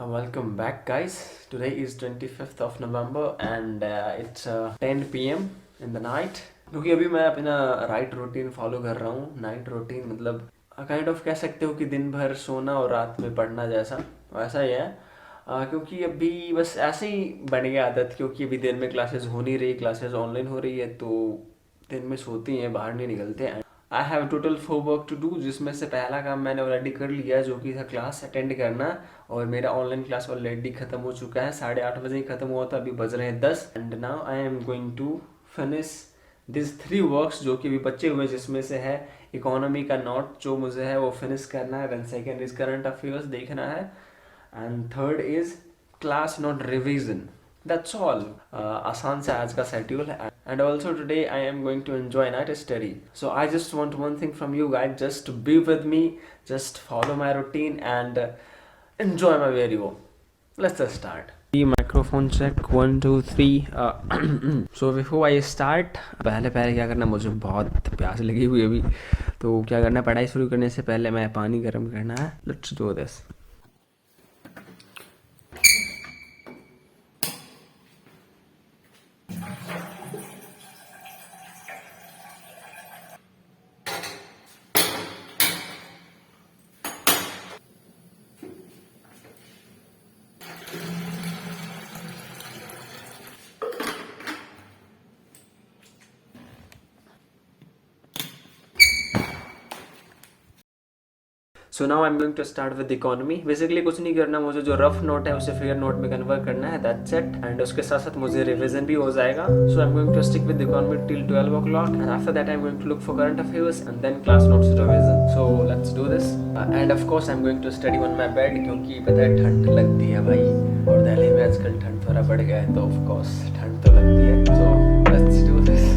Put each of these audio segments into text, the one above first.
Welcome back, guys. Today is 25th of November and it's 10 p.m. in the night. क्योंकि अभी मैं अपना right routine follow कर रहा हूँ. नाइट रूटीन मतलब काइंड ऑफ कह सकते हो कि दिन भर सोना और रात में पढ़ना जैसा वैसा ही है. क्योंकि अभी बस ऐसे ही बन गया आदत, क्योंकि अभी दिन में क्लासेस हो नहीं रही, क्लासेस ऑनलाइन हो रही है, तो दिन में सोती हैं, बाहर नहीं निकलते हैं. I have total 4 work to do, जिसमें से पहला काम मैंने ऑलरेडी कर लिया, जो कि था क्लास अटेंड करना. और मेरा ऑनलाइन क्लास ऑलरेडी खत्म हो चुका है. 8:30 बजे ही खत्म हुआ था, अभी बज रहे हैं 10. And now I am going to finish this 3 works जो कि अभी बचे हुए, जिसमें से है इकोनॉमी का नोट जो मुझे है वो फिनिश करना है. Then second is current affairs देखना है. And third is class note revision. That's all. आसान से आज का शेड्यूल है. And also today I am going to enjoy night study. So I just want one thing from you guys, just to be with me, just follow my routine and enjoy my video. Let's just start. Microphone check 1 2 3. So before I start, पहले क्या करना, मुझे बहुत प्यास लगी हुई अभी, तो क्या करना, पढ़ाई शुरू करने से पहले मैं पानी गर्म करना है. Let's do this. So now I am going to start with economy. Basically कुछ नहीं करना, मुझे जो रफ नोट है उसे फिगर नोट में कन्वर्ट करना है. That's it. एंड उसके साथ साथ मुझे रिवीजन भी हो जाएगा. So I am going to stick with economy till 12 o'clock and after that I am going to look for current affairs and then class notes revision. So let's do this. And of course I am going to study on my bed, क्योंकि पता है ठंड लगती है भाई, और दिल्ली में आजकल ठंड थोड़ा बढ़ गया है, तो ऑफ कोर्स ठंड तो लगती है. सो let's do this.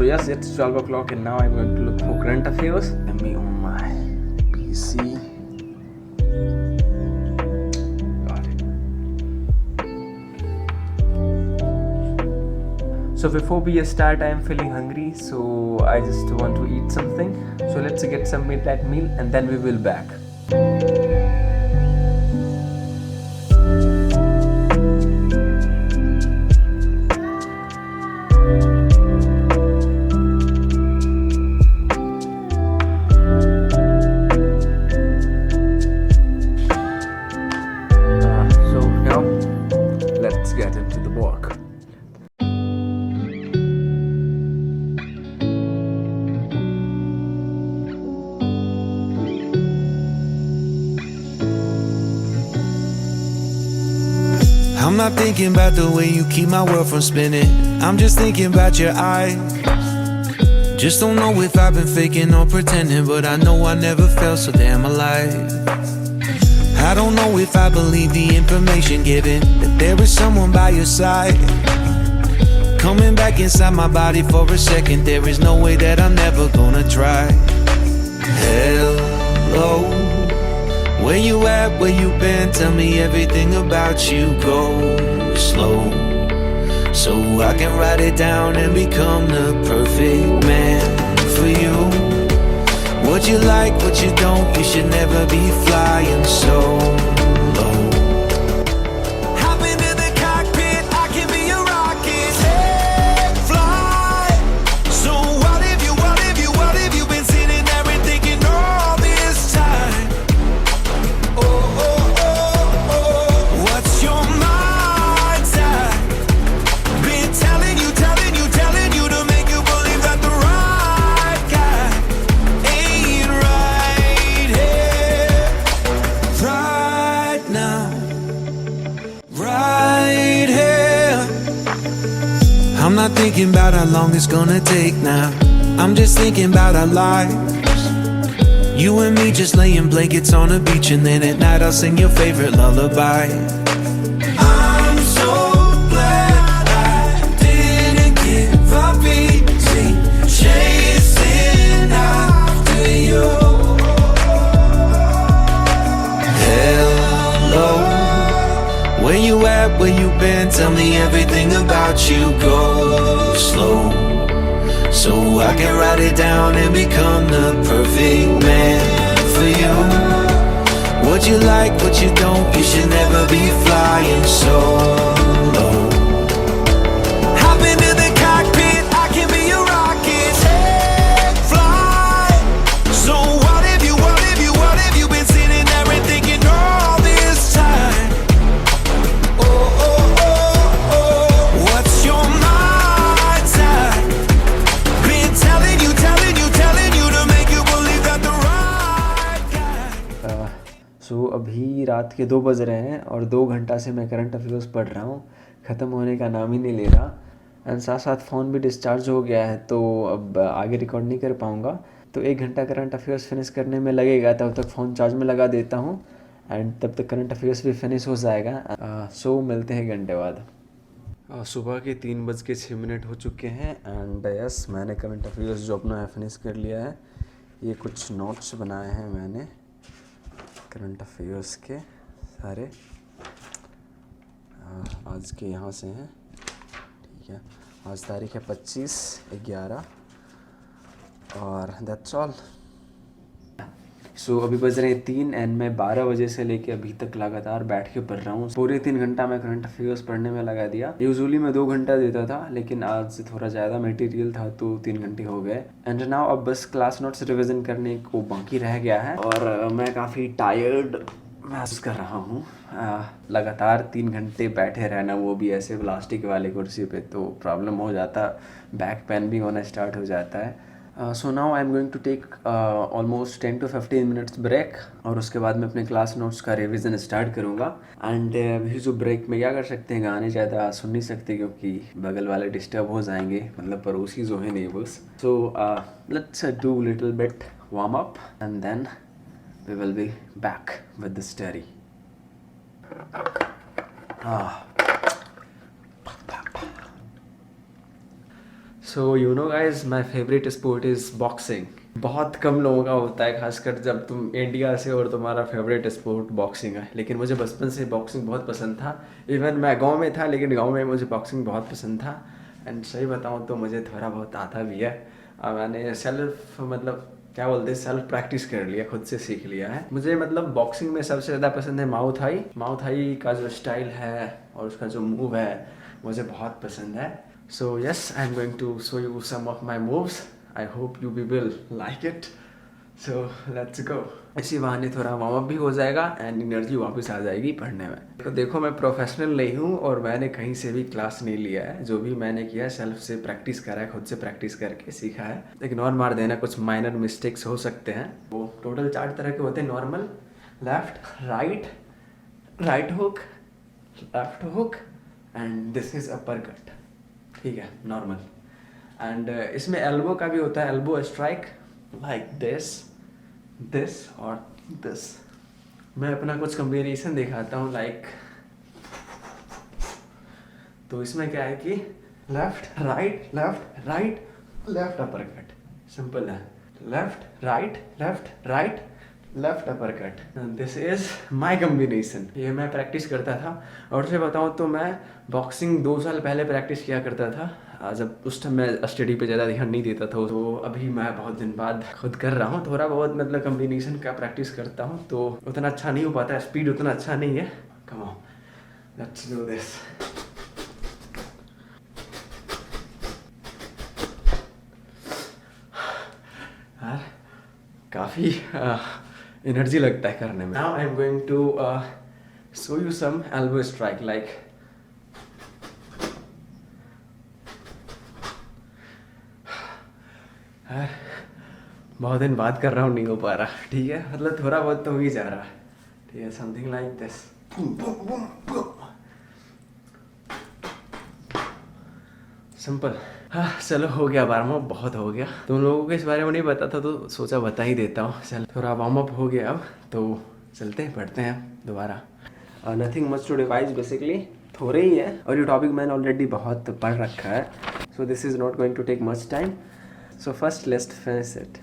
yes, it's 12 o'clock and now I'm going to look for current affairs. Let me on my PC. Got it. So before we start, I'm feeling hungry, so I just want to eat something. So let's get some midnight meal and then we will back. So now let's get into the work. I'm not thinking about the way you keep my world from spinning. I'm just thinking about your eyes. Just don't know if I've been faking or pretending, but I know I never felt so damn alive. I don't know if I believe the information given, that there is someone by your side. Coming back inside my body for a second, there is no way that I'm never gonna try. Hello, where you at, where you been, tell me everything about you. Go slow, so I can write it down and become the perfect man for you. What you like, what you don't, you should never be flying so low. Hop into the cockpit, I can be a rocket. Hey, fly. So what have you been sitting there and thinking all this time? What's your mind's eye? Been telling you to make you believe that the right guy ain't right here, right now, right here. I'm not thinking about how long it's gonna take now. I'm just thinking about our lives. You and me just laying blankets on the beach, and then at night I'll sing your favorite lullaby. I'm so glad I didn't give up easy, chasing after you. Hello, where you at, where you been, tell me everything about you. Go slow, so I can write it down and become the perfect man for you. What you like, what you don't, you should never be flying so low. Hop into the cockpit, I can be a rocket. Hey, fly. So what have you been sitting there and thinking all this time? What's your mind's eye? Been telling you to make you believe that the right guy. सो अभी रात के 2 बज रहे हैं और 2 घंटा से मैं करंट अफेयर्स पढ़ रहा हूँ, ख़त्म होने का नाम ही नहीं ले रहा। एंड साथ साथ फ़ोन भी डिस्चार्ज हो गया है, तो अब आगे रिकॉर्ड नहीं कर पाऊँगा। तो 1 घंटा करंट अफेयर्स फिनिश करने में लगेगा, तब तक फ़ोन चार्ज में लगा देता हूँ एंड तब तक करंट अफेयर्स भी फिनिश हो जाएगा। सो मिलते हैं 1 घंटे बाद। सुबह के 3:06 हो चुके हैं एंड यस, मैंने करंट अफेयर्स जो अपना है फिनिश कर लिया है। ये कुछ नोट्स बनाए हैं मैंने करंट अफेयर्स के सारे, आज के यहाँ से हैं, ठीक है। आज तारीख है 25/11 और दैट्स ऑल। सो अभी बज रहे हैं 3 एंड मैं 12 बजे से लेके अभी तक लगातार बैठ के पढ़ रहा हूँ। पूरे 3 घंटा मैं करंट अफेयर्स पढ़ने में लगा दिया। यूजुअली मैं 2 घंटा देता था, लेकिन आज से थोड़ा ज़्यादा मटेरियल था तो 3 घंटे हो गए। एंड नाउ अब बस क्लास नोट्स रिविजन करने को बाकी रह गया है और मैं काफ़ी टायर्ड महसूस कर रहा हूँ। लगातार 3 घंटे बैठे रहना, वो भी ऐसे प्लास्टिक वाले कुर्सी पे, तो प्रॉब्लम हो जाता, बैक पेन भी होना स्टार्ट हो जाता है। So now I am going to take almost 10 to 15 minutes break और उसके बाद मैं अपने क्लास नोट्स का रिवीजन स्टार्ट करूँगा। एंड अभी जो ब्रेक में क्या कर सकते हैं, गाने ज़्यादा सुन नहीं सकते क्योंकि बगल वाले डिस्टर्ब हो जाएंगे, मतलब पड़ोसी जो है neighbours. So let's do little bit warm up and then we will be back with the story. So so you know guys my favourite sport is boxing. बहुत कम लोगों का होता है, खासकर जब तुम इंडिया से और तुम्हारा फेवरेट स्पोर्ट बॉक्सिंग है। लेकिन मुझे बचपन से बॉक्सिंग बहुत पसंद था। इवन मैं गांव में था, लेकिन गांव में मुझे बॉक्सिंग बहुत पसंद था। एंड सही बताऊं तो मुझे थोड़ा बहुत आता भी है। मैंने सेल्फ मतलब क्या बोलते हैं, सेल्फ प्रैक्टिस कर लिया, खुद से सीख लिया है। मुझे मतलब बॉक्सिंग में सबसे ज़्यादा पसंद है माउ थाई। माउ थाई का जो स्टाइल है और उसका जो मूव है मुझे बहुत पसंद है। So yes, I am going to show you some of my moves. I hope you भी will like it. So let's go. इसी बहाने थोड़ा वार्म अप भी हो जाएगा एंड एनर्जी वापस आ जाएगी पढ़ने में। तो देखो, मैं प्रोफेशनल नहीं हूँ और मैंने कहीं से भी क्लास नहीं लिया है। जो भी मैंने किया है सेल्फ से प्रैक्टिस करा है, खुद से प्रैक्टिस करके सीखा है। इग्नोर मार देना, कुछ माइनर मिस्टेक्स हो सकते हैं। वो टोटल 4 तरह के होते हैं, normal, left, right, right hook, left hook and this is upper cut. ठीक है, नॉर्मल। एंड इसमें एल्बो का भी होता है, elbow strike like this, this और दिस। मैं अपना कुछ कॉम्बिनेशन दिखाता हूँ लाइक। तो इसमें क्या है कि left right left right left uppercut, simple है। Left right left right left uppercut, this is my combination. ये मैं प्रैक्टिस करता था। और से बताऊँ तो मैं बॉक्सिंग 2 साल पहले प्रैक्टिस किया करता था, जब उस टाइम मैं स्टडी पे ज़्यादा ध्यान नहीं देता था। तो अभी मैं बहुत दिन बाद खुद कर रहा हूँ, थोड़ा बहुत मतलब कॉम्बिनेशन का प्रैक्टिस करता हूँ। तो उतना अच्छा नहीं हो पाता है, स्पीड उतना अच्छा नहीं है। Come on, let's do this. यार काफ़ी एनर्जी लगता है करने में। Now I am going to show you some elbow strike like. बहुत दिन बात कर रहा हूँ, नहीं हो पा रहा। ठीक है, मतलब थोड़ा बहुत तो हो ही जा रहा है। ठीक है, समथिंग लाइक दिस। सिंपल। हाँ चलो, हो गया वार्म अप, बहुत हो गया। तुम लोगों को इस बारे में नहीं पता था तो सोचा बता ही देता हूँ। चल, थोड़ा वार्म अप हो गया, अब तो चलते हैं, पढ़ते हैं दोबारा। Nothing much to revise, basically थोड़े ही है और ये टॉपिक मैंने ऑलरेडी बहुत पढ़ रखा है। So this is not going to take much time. So first let's finish it.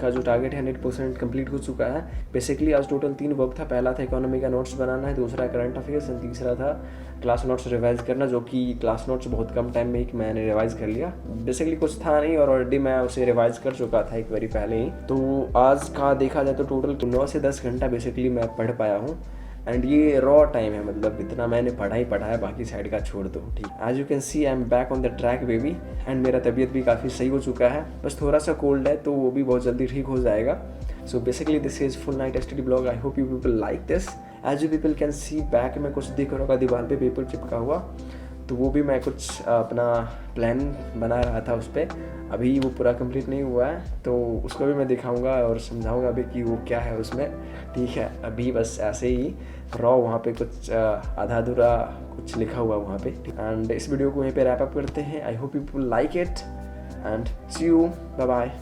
का जो टारगेट है 100% कंप्लीट हो चुका है। बेसिकली आज टोटल 3 वर्क था। पहला था इकोनॉमी का नोट्स बनाना है, दूसरा करंट अफेयर्स एंड तीसरा था क्लास नोट्स रिवाइज करना, जो कि क्लास नोट्स बहुत कम टाइम में ही मैंने रिवाइज कर लिया। बेसिकली कुछ था नहीं और ऑलरेडी मैं उसे रिवाइज कर चुका था एक बारी पहले ही। तो आज का देखा जाए तो टोटल 9 से 10 घंटा बेसिकली मैं पढ़ पाया हूँ। एंड ये रॉ टाइम है, मतलब इतना मैंने पढ़ा ही पढ़ा है, बाकी साइड का छोड़ दो। ठीक, as you can see I am back on the track baby. And मेरा तबीयत भी काफ़ी सही हो चुका है, बस थोड़ा सा कोल्ड है तो वो भी बहुत जल्दी ठीक हो जाएगा। So basically this is full night study blog. I hope you people like this. As you people can see back में कुछ दिख रहा होगा दीवार पे पेपर चिपका हुआ, तो वो भी मैं कुछ अपना प्लान बना रहा था उस पर। अभी वो पूरा कंप्लीट नहीं हुआ है तो उसको भी मैं दिखाऊंगा और समझाऊंगा अभी कि वो क्या है उसमें। ठीक है, अभी बस ऐसे ही रॉ वहाँ पे कुछ आधा अधूरा कुछ लिखा हुआ वहाँ पे। एंड इस वीडियो को यहीं पे रैप अप करते हैं। I hope you people like it and see you, bye bye.